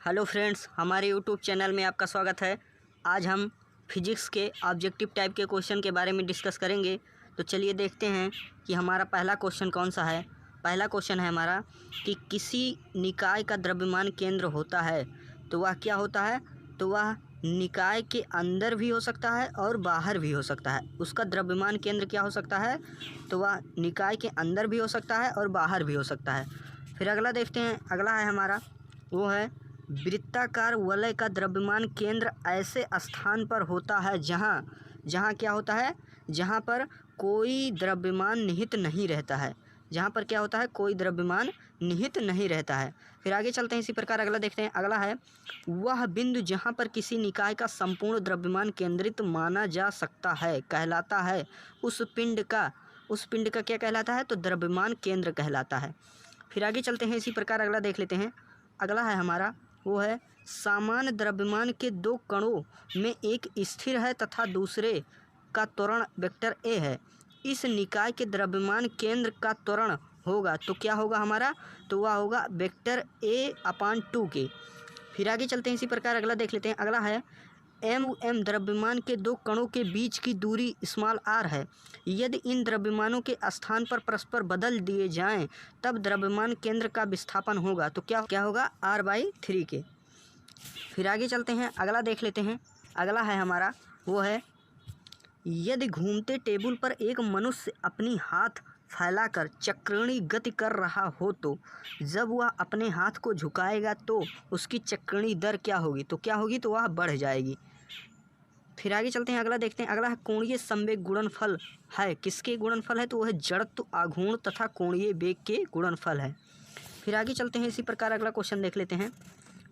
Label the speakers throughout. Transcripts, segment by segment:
Speaker 1: Hello friends, हमारे YouTube channel में आपका स्वागत है। आज हम फिजिक्स के ऑब्जेक्टिव टाइप के क्वेश्चन के बारे में डिस्कस करेंगे। तो चलिए देखते हैं कि हमारा पहला क्वेश्चन कौन सा है। पहला क्वेश्चन है हमारा कि किसी निकाय का द्रव्यमान केंद्र होता है तो वह क्या होता है। तो वह निकाय के अंदर भी हो सकता है और बाहर भी हो सकता है। उसका द्रव्यमान केंद्र क्या हो सकता है, तो वह निकाय के अंदर भी हो सकता है और बाहर भी हो सकता है। फिर अगला देखते हैं। अगला है हमारा वो है वृत्ताकार वलय का द्रव्यमान केंद्र ऐसे स्थान पर होता है जहाँ क्या होता है, जहाँ पर कोई द्रव्यमान निहित नहीं रहता है। जहाँ पर क्या होता है, कोई द्रव्यमान निहित नहीं रहता है। फिर आगे चलते हैं, इसी प्रकार अगला देखते हैं। अगला है वह बिंदु जहाँ पर किसी निकाय का संपूर्ण द्रव्यमान केंद्रित माना जा सकता है कहलाता है उस पिंड का क्या कहलाता है, तो द्रव्यमान केंद्र कहलाता है। फिर आगे चलते हैं, इसी प्रकार अगला देख लेते हैं। अगला है हमारा वो है सामान्य द्रव्यमान के दो कणों में एक स्थिर है तथा दूसरे का त्वरण वेक्टर ए है। इस निकाय के द्रव्यमान केंद्र का त्वरण होगा तो क्या होगा हमारा, तो वह होगा वेक्टर a/2 के। फिर आगे चलते हैं, इसी प्रकार अगला देख लेते हैं। अगला है m द्रव्यमान के दो कणों के बीच की दूरी r है। यदि इन द्रव्यमानों के स्थान पर परस्पर बदल दिए जाएं तब द्रव्यमान केंद्र का विस्थापन होगा तो क्या होगा, r/3 के। फिर आगे चलते हैं, अगला देख लेते हैं। अगला है हमारा वो है यदि घूमते टेबल पर एक मनुष्य अपनी हाथ फैलाकर चक्रणीय गति कर रहा हो तो जब वह अपने हाथ को झुकाएगा तो उसकी चक्रणीय दर क्या होगी, तो क्या होगी, तो वह बढ़ जाएगी। फिर आगे चलते हैं, अगला देखते हैं। अगला है कोणीय संवेग गुणनफल है। किसके गुणनफल है, तो वह जड़त्व आघूर्ण तथा कोणीय वेग के गुणनफल है। फिर आगे चलते हैं, इसी प्रकार अगला क्वेश्चन देख लेते हैं।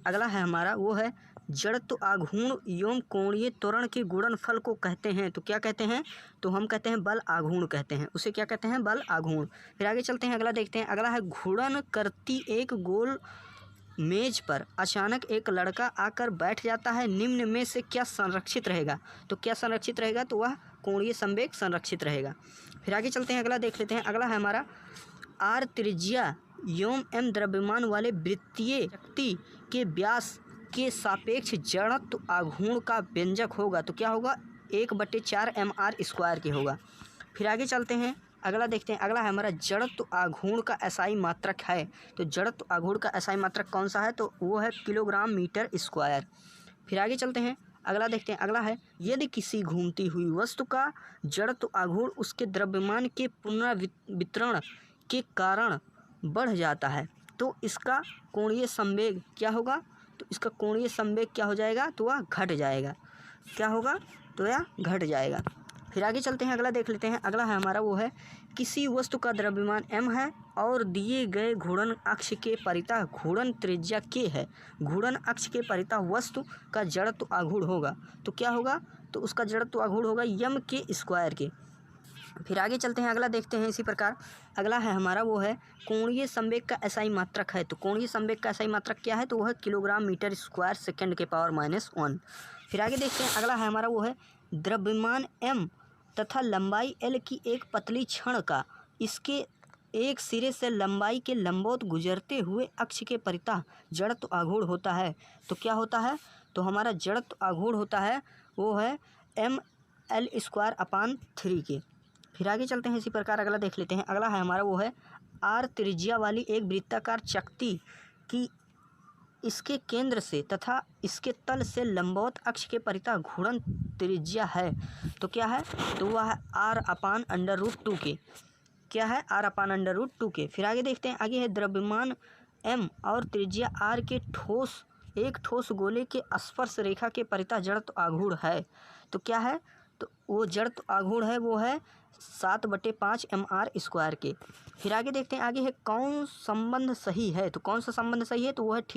Speaker 1: अगला है हमारा वो है जड़त्व आघूर्ण एवं कोणीय त्वरण के गुणनफल को कहते हैं तो क्या कहते हैं, तो हम कहते हैं बल आघूर्ण कहते हैं, उसे क्या कहते हैं, बल आघूर्ण। फिर आगे चलते हैं, अगला देखते हैं। अगला है घूर्णन करती एक गोल मेज पर अचानक एक लड़का आकर बैठ जाता है, निम्न में से क्या संरक्षित रहेगा, तो क्या संरक्षित रहेगा, तो वह कोणीय संवेग संरक्षित रहेगा। फिर आगे चलते हैं, अगला देख लेते हैं। अगला है हमारा r त्रिज्या एवं m द्रव्यमान वाले वृत्तीय शक्ति के व्यास के सापेक्ष जड़त्व आघूर्ण का व्यंजक होगा तो क्या होगा, 1/4 mr² के होगा। फिर आगे चलते हैं, अगला देखते हैं। अगला है हमारा जड़त्व आघूर्ण का एसआई मात्रक है। तो जड़त्व आघूर्ण का एसआई मात्रक कौन सा है, तो वो है किलोग्राम मीटर स्क्वायर। फिर आगे चलते हैं, अगला देखते हैं। अगला है यदि किसी घूमती हुई वस्तु का जड़त्व आघूर्ण उसके द्रव्यमान के पुनरावितरण के कारण बढ़ जाता है तो इसका कोणीय संवेग क्या होगा, तो इसका कोणीय संवेग क्या हो जाएगा, तो वह घट जाएगा। क्या होगा, तो यह घट जाएगा। फिर आगे चलते हैं, अगला देख लेते हैं। अगला है हमारा वो है किसी वस्तु का द्रव्यमान m है और दिए गए घूर्णन अक्ष के परितः घूर्णन त्रिज्या k है। घूर्णन अक्ष के परितः वस्तु का जड़त्व आघूर्ण होगा तो क्या होगा, तो उसका जड़त्व आघूर्ण होगा m² के। फिर आगे चलते हैं, अगला देखते हैं। इसी प्रकार अगला है हमारा वो है कोणीय संवेग का एसआई मात्रक है। तो कोणीय संवेग का एसआई मात्रक क्या है, तो वह किलोग्राम मीटर स्क्वायर सेकंड के पावर -1। फिर आगे देखते हैं, अगला है हमारा वो है द्रव्यमान m तथा लंबाई l की एक पतली छड़ का इसके एक सिरे से लंबाई के लंबवत गुजरते हुए अक्ष के परितः जड़त्व आघूर्ण होता है तो क्या होता है, तो हमारा जड़त्व आघूर्ण होता है वो है ml²/3 के। फिर आगे चलते हैं, इसी प्रकार अगला देख लेते हैं। अगला है हमारा वो है r त्रिज्या वाली एक वृत्ताकार चकती की इसके केंद्र से तथा इसके तल से लंबवत अक्ष के परितः घूर्णन त्रिज्या है तो क्या है, तो वह है r/√2 के। क्या है, r/√2 के। फिर आगे देखते हैं। आगे है द्रव्यमान m और त्रिज्या r के एक ठोस गोले के स्पर्श रेखा के परितः जड़त्व आघूर्ण है तो क्या है, तो वो जड़त्व आघूर्ण है वो है 7/5 mr² के। फिर आगे देखते हैं। आगे है कौन संबंध सही है, तो कौन सा संबंध सही है, तो वो है θ =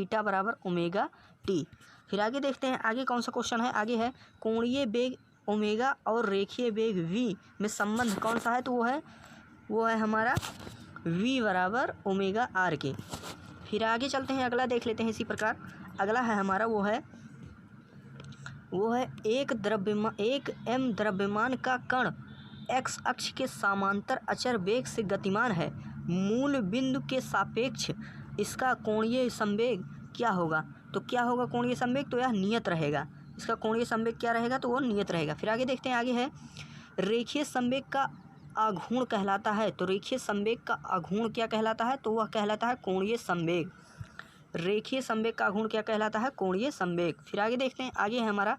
Speaker 1: ωt। फिर आगे देखते हैं आगे कौन सा क्वेश्चन है। आगे है कोणीय वेग ओमेगा और रेखीय वेग v में संबंध कौन सा है, तो वो है हमारा v = ωr के। फिर आगे चलते हैं, अगला देख लेते हैं। इसी प्रकार अगला है हमारा वो है एक m द्रव्यमान का कण x अक्ष के समांतर अचर वेग से गतिमान है। मूल बिंदु के सापेक्ष इसका कोणीय संवेग क्या होगा, तो क्या होगा कोणीय संवेग, तो यह नियत रहेगा। इसका कोणीय संवेग क्या रहेगा, तो वो नियत रहेगा। फिर आगे देखते हैं, आगे है रेखीय संवेग का आघूर्ण कहलाता है। तो रेखीय संवेग का आघूर्ण क्या कहलाता है, तो वह कहलाता है कोणीय संवेग। रेखीय संवेग का आघूर्ण क्या कहलाता है, कोणीय संवेग। फिर आगे देखते हैं, आगे है हमारा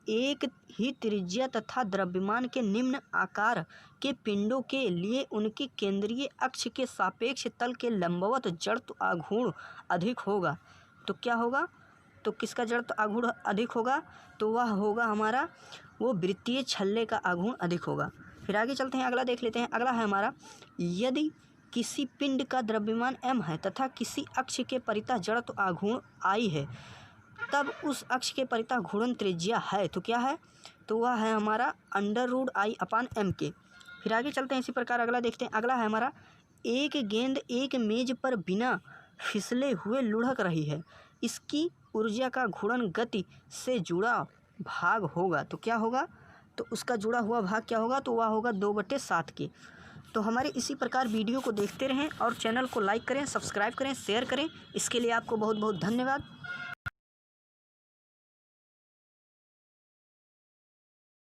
Speaker 1: एक ही त्रिज्या तथा द्रव्यमान के निम्न आकार के पिंडों के लिए उनकी केंद्रीय अक्ष के सापेक्ष तल के लंबवत जड़त्व आघूर्ण अधिक होगा। तो क्या होगा, तो किसका जड़त्व आघूर्ण अधिक होगा, तो वह होगा हमारा वो वृत्तीय छल्ले का आघूर्ण अधिक होगा। फिर आगे चलते हैं, अगला देख लेते हैं। अगला है हमारा यदि किसी पिंड का द्रव्यमान m है तथा किसी अक्ष के परितः जड़त्व आघूर्ण I है, तब उस अक्ष के परितः घूर्णन त्रिज्या है, तो क्या है, तो वह है हमारा √I/m के। फिर आगे चलते हैं, इसी प्रकार अगला देखते हैं। अगला है हमारा एक गेंद एक मेज पर बिना फिसले हुए लुढ़क रही है, इसकी ऊर्जा का घूर्णन गति से जुड़ा भाग होगा। तो क्या होगा, तो उसका जुड़ा हुआ भाग क्या होगा, तो वह होगा 2/7 के। तो हमारे इसी प्रकार वीडियो को देखते रहें और चैनल को लाइक करें, सब्सक्राइब करें, शेयर करें। इसके लिए आपको बहुत बहुत धन्यवाद।